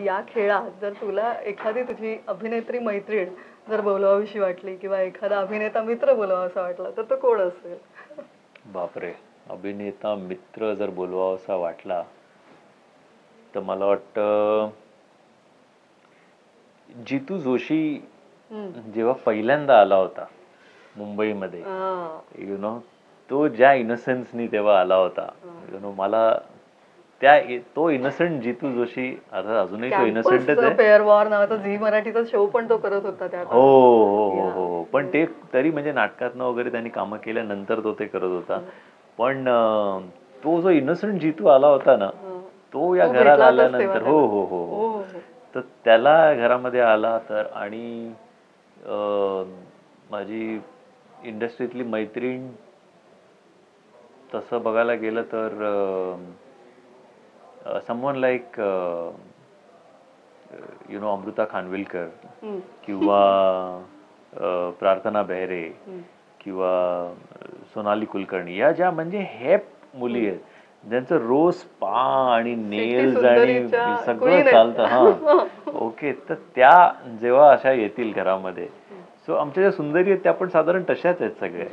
या खेळात जर तुला एखादी तुझी अभिनेत्री मैत्रीण जर बोलवावीशी वाटली किंवा एखादा अभिनेता मित्र बोलवावासा वाटला तर तो कोण असेल? बापरे, अभिनेता मित्र जर बोलवावासा वाटला तर मला वाटतं जितू जोशी जेव्हा पहिल्यांदा आला होता मुंबईमध्ये, यु नो, तो ज्या इनोसेन्सनी तेव्हा आला होता, यु नो, मला तो इनोसेंट जितू जोशी, आता अजूनही तो इनोसेंटच आहे. पेअर वॉर नावाचा झी मराठीचा शो पण तो करत होता त्या. हो हो हो हो, पण ते तरी म्हणजे नाटकातनं वगैरे त्यांनी कामं केल्यानंतर तो ते करत होता. पण तो जो इनोसेंट जितू आला होता ना, तो या घरात आल्यानंतर, हो हो हो हो, तर त्याला घरामध्ये आला तर, आणि माझी इंडस्ट्रीतली मैत्रीण तसं बघायला गेलं तर someone like you know Amruta Khanvilkar किंवा प्रार्थना बेहरे किंवा सोनाली कुलकर्णी, या ज्या म्हणजे हेप मुली आहेत ज्यांचं रोज स्पा आणि नेल्स आणि सगळं चालतं. हा, ओके, तर त्या जेव्हा अशा येतील घरामध्ये, सो आमच्या ज्या सुंदरी आहेत त्या पण साधारण तशाच आहेत सगळ्या.